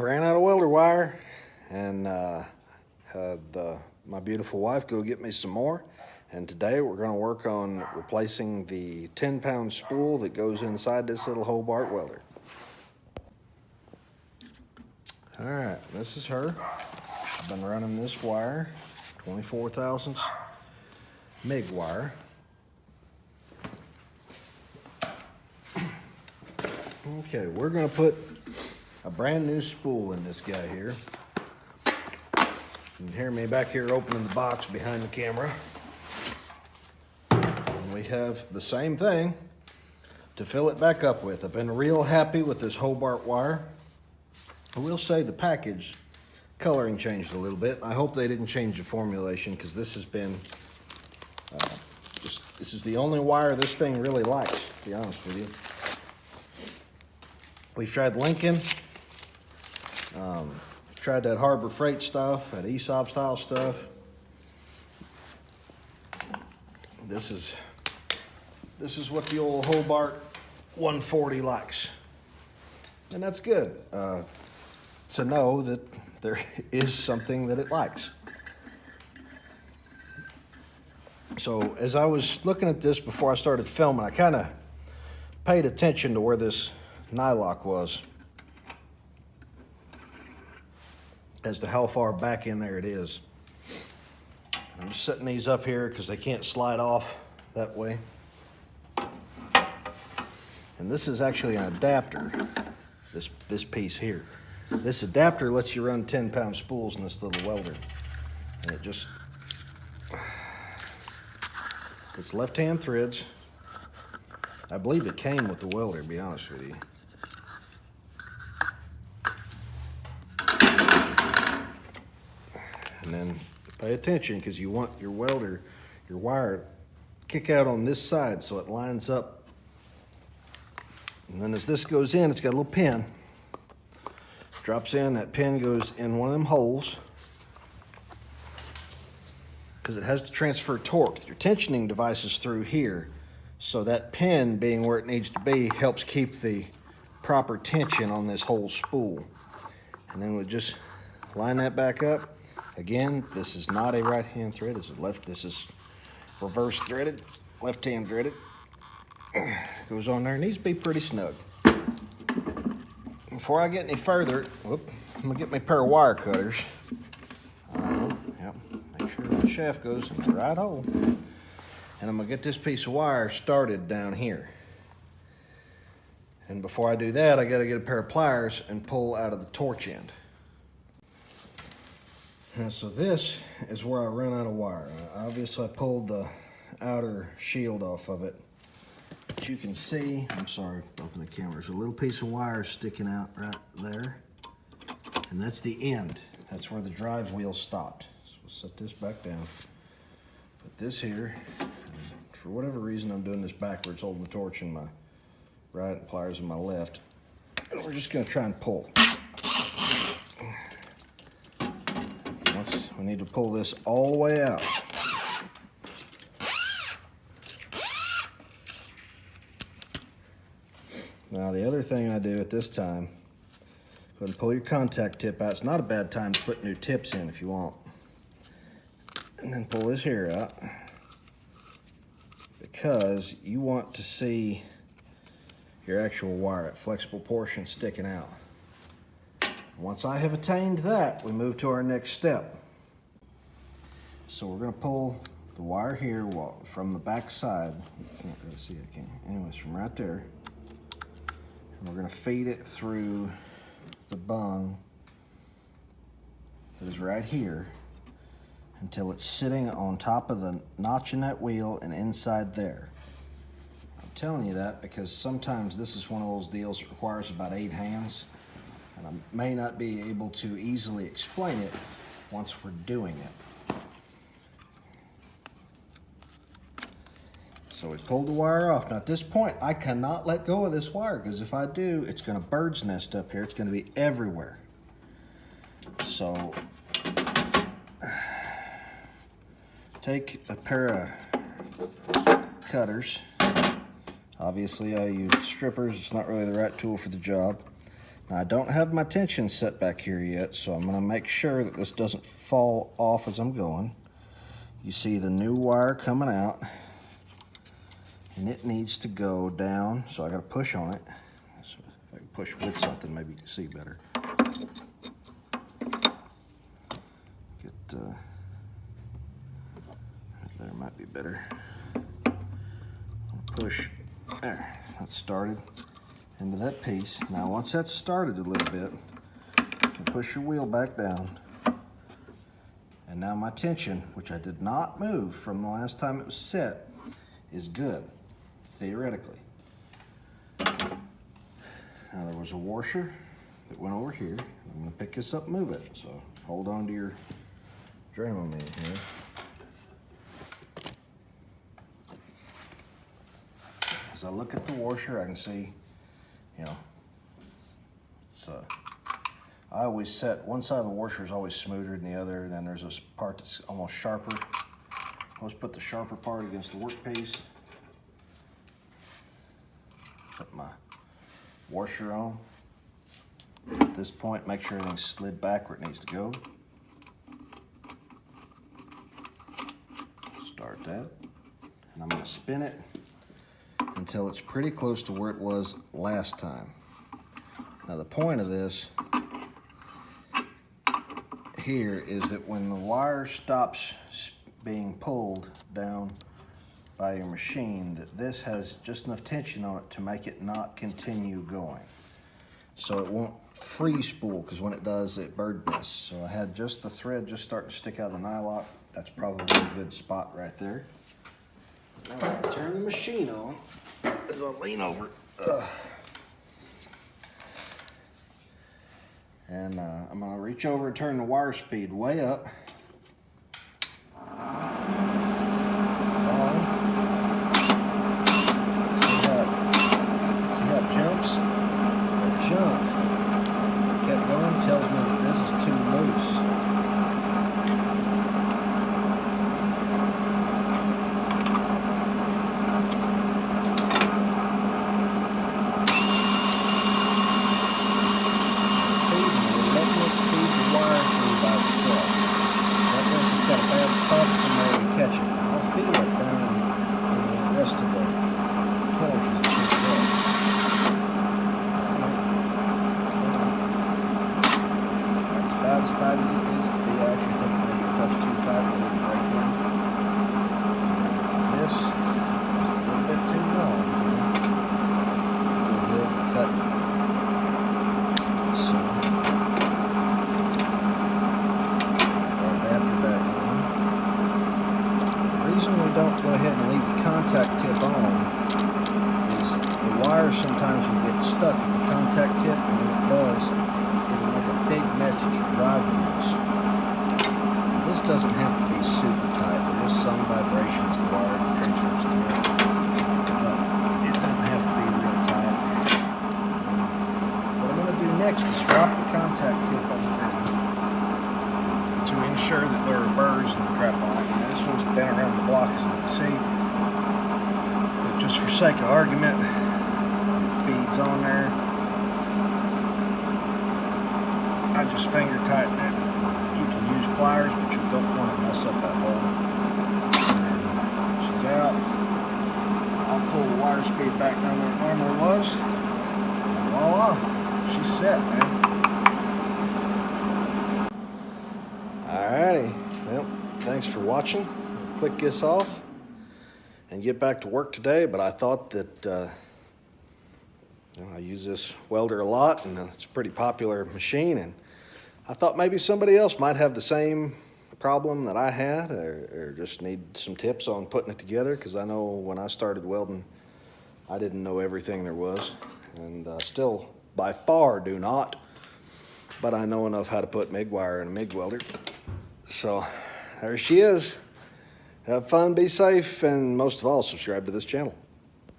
ran out of welder wire and had my beautiful wife go get me some more. And today we're going to work on replacing the 10-pound spool that goes inside this little Hobart welder. All right, this is her. I've been running this wire, 24 thousandths MIG wire. Okay, we're going to put a brand new spool in this guy here. You can hear me back here opening the box behind the camera. And we have the same thing to fill it back up with. I've been real happy with this Hobart wire. I will say the package coloring changed a little bit. I hope they didn't change the formulation, because this has been, this is the only wire this thing really likes, to be honest with you. We've tried Lincoln, tried that Harbor Freight stuff, that Aesop style stuff. This is what the old Hobart 140 likes. And that's good to know that there is something that it likes. So as I was looking at this before I started filming, I kind of paid attention to where this nylock was as to how far back in there it is. I'm just setting these up here because they can't slide off that way. And this is actually an adapter, this piece here. This adapter lets you run 10-pound spools in this little welder. And it just, it's left-hand threads. I believe it came with the welder, to be honest with you. And then pay attention, because you want your welder, your wire, to kick out on this side so it lines up. And then as this goes in, it's got a little pin. Drops in, that pin goes in one of them holes, because it has to transfer torque. Your tensioning device is through here, so that pin being where it needs to be helps keep the proper tension on this whole spool. And then we'll just line that back up. Again, this is not a right-hand thread, this is reverse threaded, left-hand threaded. Goes on there, it needs to be pretty snug. Before I get any further, I'm gonna get my pair of wire cutters. Yep, make sure the shaft goes in the right hole. And I'm gonna get this piece of wire started down here. And before I do that, I gotta get a pair of pliers and pull out of the torch end. And so this is where I run out of wire. Obviously I pulled the outer shield off of it. But you can see, I'm sorry, open the camera. There's a little piece of wire sticking out right there. And that's the end. That's where the drive wheel stopped. So we'll set this back down. Put this here. For whatever reason, I'm doing this backwards, holding the torch in my right and pliers in my left. And we're just gonna try and pull. We need to pull this all the way out. Now the other thing I do at this time, go ahead and pull your contact tip out. It's not a bad time to put new tips in if you want. And then pull this here out, because you want to see your actual wire, that flexible portion sticking out. Once I have attained that, we move to our next step. So we're going to pull the wire here from the back side. You can't really see it, can you? Anyways, from right there. And we're going to feed it through the bung that is right here until it's sitting on top of the notch in that wheel and inside there. I'm telling you that because sometimes this is one of those deals that requires about 8 hands, and I may not be able to easily explain it once we're doing it. So we pulled the wire off. Now at this point, I cannot let go of this wire, because if I do, it's gonna bird's nest up here. It's gonna be everywhere. So take a pair of cutters. Obviously I use strippers. It's not really the right tool for the job. Now, I don't have my tension set back here yet, so I'm going to make sure that this doesn't fall off as I'm going. You see the new wire coming out, and it needs to go down, so I got to push on it. So if I can push with something, maybe you can see better. Get there might be better. Push there. That's started into that piece. Now, once that's started a little bit, you can push your wheel back down. And now my tension, which I did not move from the last time it was set, is good, theoretically. Now, there was a washer that went over here. I'm going to pick this up and move it. So hold on to your Dremel here. As I look at the washer, I can see, you know, it's I always set one side of the washer is always smoother than the other, and then there's this part that's almost sharper. I always put the sharper part against the workpiece. Put my washer on. At this point, make sure everything's slid back where it needs to go. Start that, and I'm going to spin it until it's pretty close to where it was last time. Now, the point of this here is that when the wire stops being pulled down by your machine, that this has just enough tension on it to make it not continue going. So it won't free spool, because when it does, it bird nests. So I had just the thread just starting to stick out of the nylock. That's probably a good spot right there. Now I can turn the machine on as I lean over. And I'm going to reach over and turn the wire speed way up. See how it jumps? The jump kept going, tells me that this is too loose. Don't go ahead and leave the contact tip on is the wire sometimes will get stuck in the contact tip, and when it does, it'll make a big message driving this. This doesn't have to be super tight. There is some vibration as the wire transfers through it. But it doesn't have to be real tight. What I'm going to do next is drop the contact tip on the ground to ensure that there are burrs and crap on it. And this one's bent around the block, as you can see. But just for sake of argument, it feeds on there. I just finger tighten it. You can use pliers, but you don't want to mess up that hole. And she's out. I'll pull the wire speed back down where it normally was. And voila, she's set, man. Alrighty, well, thanks for watching. I'll click this off and get back to work today, but I thought that I use this welder a lot, and it's a pretty popular machine, and I thought maybe somebody else might have the same problem that I had, or just need some tips on putting it together, because I know when I started welding, I didn't know everything there was, and still by far do not, but I know enough how to put MIG wire in a MIG welder. So there she is. Have fun, be safe, and most of all, subscribe to this channel.